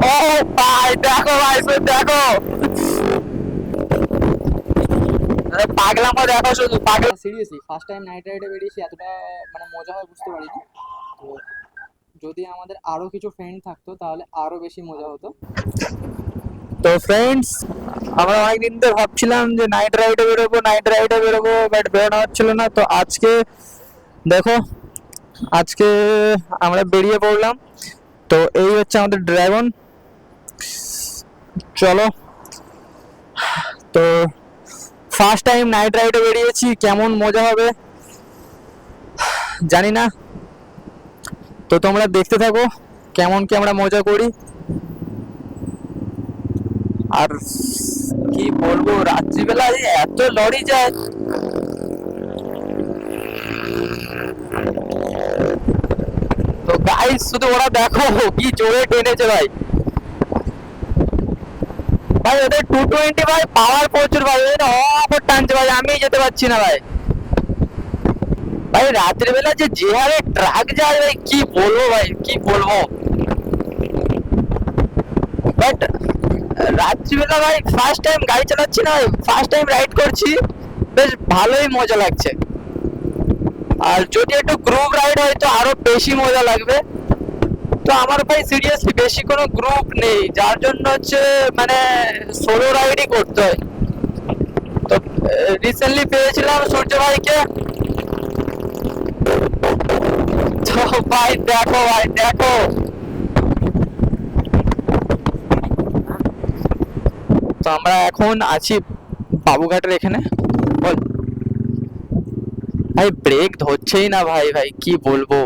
ও ভাই দেখো ভাই, দেখো পাগলামো, দেখো শুধু পাগলা। সিরিয়াসলি ফার্স্ট টাইম নাইট রাইডে বেরিয়েছি, এতটা মানে মজা হয় বুঝতে পারিনি। তো যদি আমাদের আরো কিছু ফ্রেন্ড থাকতো তাহলে আরো বেশি মজা হতো। তো ফ্রেন্ডস, আমরা অনেকদিন তো ভাবছিলাম যে নাইট রাইডে বেরোবো, নাইট রাইডে বেরোবো, বাট বেরোনো হচ্ছিল না। তো আজকে দেখো, আজকে আমরা বেরিয়ে পড়লাম। তো এই হচ্ছে আমাদের ড্রাগন। চলো, তো ফার্স্ট টাইম নাইট রাইডে বেরিয়েছি, কেমন মজা হবে জানি না। তো তোমরা দেখতে থাকো কেমন কি আমরা মজা করি। আর কি বলবো, রাত্রিবেলা এত লরি যায়। তো গাইস শুধু ওরা দেখো কি জোরে টেনেছে ভাই। ভাই ওদের 220 ভাই, পাওয়ার প্রচুর ভাই, ওদের টানছে ভাই, আমি যেতে পারছি না ভাই। ভাই রাত্রিবেলা যে হারে ট্রাক যায় ভাই, কি বলবো ভাই, কি বলবো। বাট রাত্রিবেলা ভাই ফার্স্ট টাইম গাড়ি চালাচ্ছি না, ফার্স্ট টাইম রাইড করছি, বেশ ভালোই মজা লাগছে। আর যদি একটু গ্রুপ রাইড হয় তো আরো বেশি মজা লাগবে। তো আমার ভাই সিরিয়াসলি বেশি কোনো গ্রুপ নেই, যার জন্য হচ্ছে মানে সোলো রাইডই করতে হয়। তো রিসেন্টলি পেয়েছিলাম সূর্য ভাইকে। তো ভাই দেখো, ভাই দেখো, তো আমরা এখন আছি বাবুঘাটের এখানে। বল ভাই, ব্রেক ধরছেই না ভাই, ভাই কি বলবো।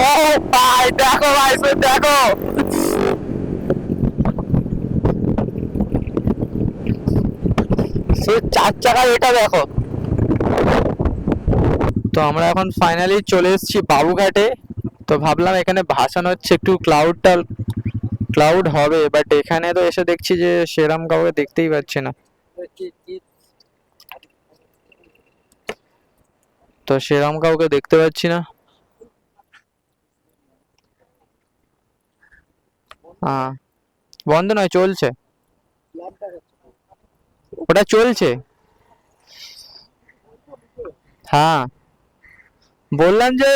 ও ভাই দেখো, ভাই দেখো, সে চার চাকার এটা দেখো। তো আমরা এখন ফাইনালি চলে এসেছি বাবুঘাটে। তো ভাবলাম এখানে ভাসান হচ্ছে, একটু ক্লাউড হবে, বাট এখানে তো এসে দেখছি যে সেরম কাউকে দেখতেই পাচ্ছি না। তো সেরম কাউকে দেখতে পাচ্ছি না। হ্যাঁ, বন্ধ নয়, চলছে, ওটা চলছে। হ্যাঁ, বললাম যে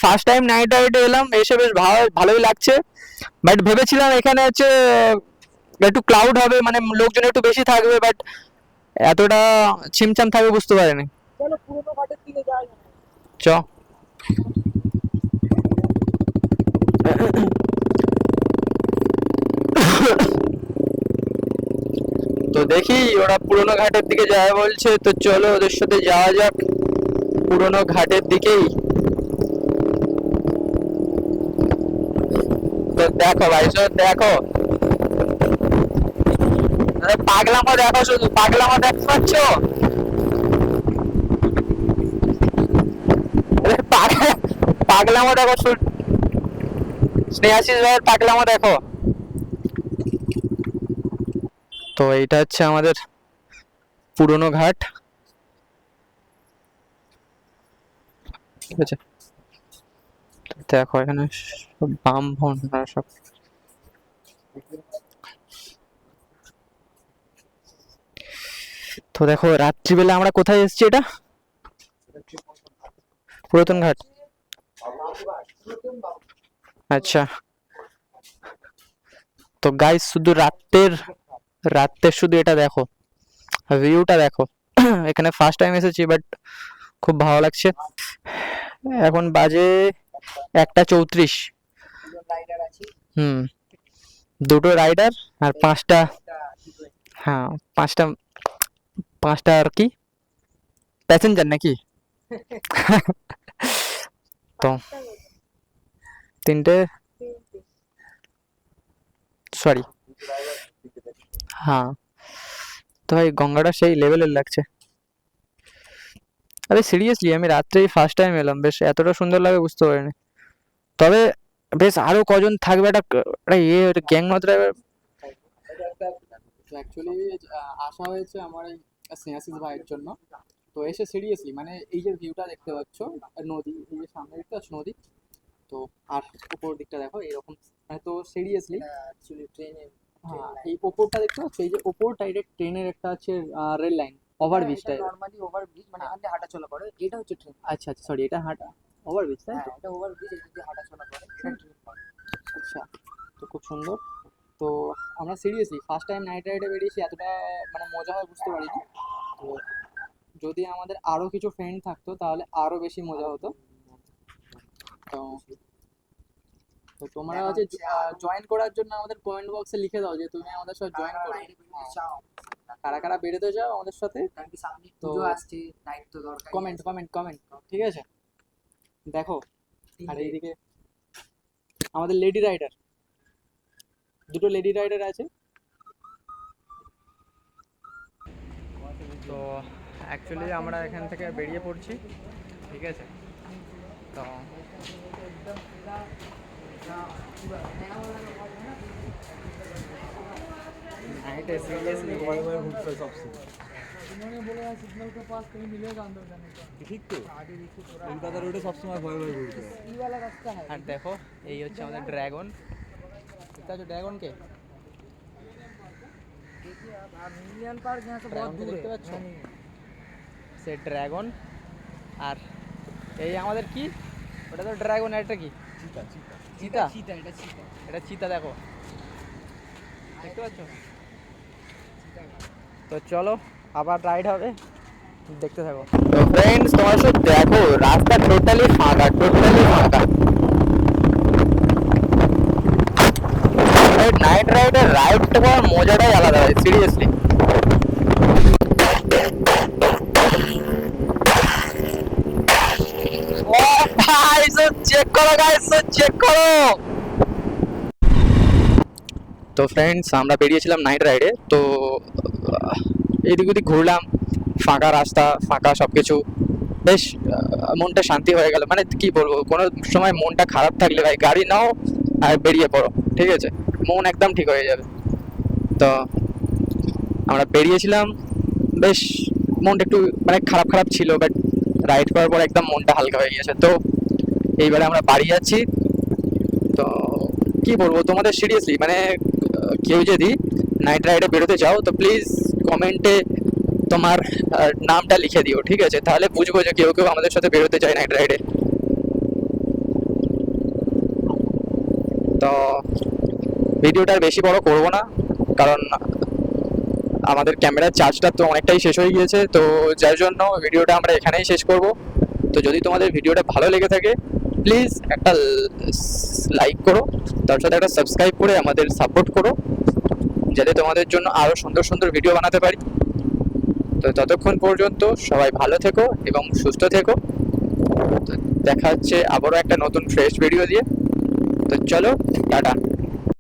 ফার্স্ট টাইম নাইট রাইডে এলাম, এসে বেশ ভালোই লাগছে। বাট ভেবেছিলাম এখানে হচ্ছে একটু ক্লাউড হবে, মানে লোকজন একটু বেশি থাকবে, বাট এতটা ছিমছাম থাকবে বুঝতে পারিনি। চ, তো দেখি ওরা পুরোনো ঘাটের দিকে যাবে বলছে, তো চলো ওদের সাথে যাওয়া যাক পুরোনো ঘাটের দিকেই। তো দেখো ভাই, দেখো পাগলামো, দেখো শুধু পাগলামো, দেখতে পাচ্ছ? পাগলামো দেখো, স্নেহাশিস ভাইয়ের পাগলামো দেখো। তো এইটা হচ্ছে আমাদের পুরোনো ঘাট, ঠিক আছে। দেখো এখানে সব বাম ভন সব। তো দেখো রাত্রিবেলা আমরা কোথায় এসেছি, এটা পুরাতন ঘাট। আচ্ছা, তো গাইস শুধু রাতের শুধু এটা দেখো, ভিউটা দেখো। এখানে ফার্স্ট টাইম এসেছি, বাট খুব ভালো লাগছে। এখন বাজে 1:34। হুম, দুটো রাইডার আর পাঁচটা, হ্যাঁ পাঁচটা, পাঁচটা আর কি প্যাসেঞ্জার নাকি। তো তিনটে, সরি। হ্যাঁ, তো ভাই গঙ্গাটা সেই লেভেলের লাগছে। আরে সিরিয়াসলি আমি রাত্রেই ফার্স্ট টাইম এলাম, বেশ এতটা সুন্দর লাগে বুঝতে পারিনি। তবে বেশ আরো কজন থাকবে, একটা একটা গ্যাং মাত্রা। অ্যাকচুয়ালি আসা হয়েছে আমার এই স্নেহাশিস ভাইয়ের জন্য। তো এসে সিরিয়াসলি মানে এই যে ভিউটা দেখতে পাচ্ছ, নদী, এই যে সামনে দেখতে পাচ্ছ নদী, তো আর উপর দিকটা দেখো এরকম, মানে তো সিরিয়াসলি অ্যাকচুয়ালি ট্রেনে, হ্যাঁ এই ওপরটা দেখতে পাচ্ছ, এই যে ওপর ডাইরেক্ট ট্রেনের একটা আছে rail line, overbridge type, normally overbridge, মানে এখান দিয়ে হাঁটা চলা করে, এটা হচ্ছে ট্রেন। আচ্ছা আচ্ছা, সরি, এটা হাঁটা ওভারব্রিজ, তাই তো? এটা ওভারব্রিজ, এটা দিয়ে হাঁটা চলা করে, এটা ট্রেন। আচ্ছা, তো খুব সুন্দর। তো আমরা সিরিয়াসলি ফার্স্ট টাইম নাইট রাইডে বেরিয়েছি, এতটা মানে মজা হয় বুঝতে পারিনি। তো যদি আমাদের আরো কিছু ফ্রেন্ড থাকতো তাহলে আরো বেশি মজা হতো। তো তো তোমরা হচ্ছে জয়েন করার জন্য আমাদের কমেন্ট বক্সে লিখে দাও যে তুমি আমাদের সাথে জয়েন করো, কারা কারা বেরোতে চাও আমাদের সাথে। তো আসছে নাইট তো দরকার, কমেন্ট কমেন্ট কমেন্ট, ঠিক আছে? দেখো, আর এইদিকে আমাদের লেডি রাইডার, দুটো লেডি রাইডার আছে। তো অ্যাকচুয়ালি আমরা এখান থেকে বেরিয়ে পড়ছি, ঠিক আছে? তো नाइट सीरियसली भय भय घूमता है सबसे। उन्होंने बोला यार सिग्नल के पास कहीं मिलेगा अंदर जाने का। ठीक तो कलकाता रोडे সবসময় ভয় ভয় ঘুরতে হয়। ई वाला रास्ता है। আর দেখো এই হচ্ছে আমাদের ড্রাগন, দেখতে পাচ্ছ ড্রাগনকে? देखिए आप मिलियन पार्क यहाँ से बहुत दूर দেখতে है। পাচ্ছ? সে ড্রাগন, আর এই আমাদের কি, ওটা তো ড্রাগন, এটা কি চিতা চিতা চিতা? चीता এটা चीता। এটা চিতা, দেখো দেখতে পাচ্ছ? তো চলো আবার রাইড হবে, দেখতে থাকো। তো ফ্রেন্ডস তোমরা সব দেখো, রাস্তা টোটালি ফাঁকা, টোটালি ফাঁকা। নাইট রাইডের রাইডটা করার মজাটাই আলাদা হয় সিরিয়াসলি। ও ভাই, সব চেক করো গাইস, সব চেক করো। তো ফ্রেন্ডস আমরা বেরিয়েছিলাম নাইট রাইডে, তো এদিক ওদিক ঘুরলাম, ফাঁকা রাস্তা, ফাঁকা সব কিছু, বেশ মনটা শান্তি হয়ে গেল। মানে কি বলবো, কোনো সময় মনটা খারাপ থাকলে ভাই গাড়ি নাও আর বেরিয়ে পড়ো, ঠিক আছে? মন একদম ঠিক হয়ে যাবে। তো আমরা বেরিয়েছিলাম, বেশ মনটা একটু মানে খারাপ খারাপ ছিল, বাট রাইড করার পর একদম মনটা হালকা হয়ে গিয়েছে। তো এইবারে আমরা বাড়ি যাচ্ছি। তো কি বলবো তোমাদের, সিরিয়াসলি মানে কেউ যদি নাইট রাইডে বেরোতে চাও তো প্লিজ কমেন্টে তোমার নামটা লিখে দিও, ঠিক আছে? তাহলে বুঝবো যে কেউ কেউ আমাদের সাথে বেরোতে চায় নাইট রাইডে। তো ভিডিওটা আর বেশি বড় করবো না, কারণ আমাদের ক্যামেরার চার্জটা তো অনেকটাই শেষ হয়ে গিয়েছে, তো যার জন্য ভিডিওটা আমরা এখানেই শেষ করব। তো যদি তোমাদের ভিডিওটা ভালো লেগে থাকে প্লিজ একটা লাইক করো, তার সাথে একটা সাবস্ক্রাইব করে আমাদের সাপোর্ট করো, যাতে তোমাদের জন্য আরও সুন্দর সুন্দর ভিডিও বানাতে পারি। তো ততক্ষণ পর্যন্ত সবাই ভালো থেকো এবং সুস্থ থেকো। তো দেখা হচ্ছে আবারও একটা নতুন ফ্রেশ ভিডিও দিয়ে। তো চলো, টাটা।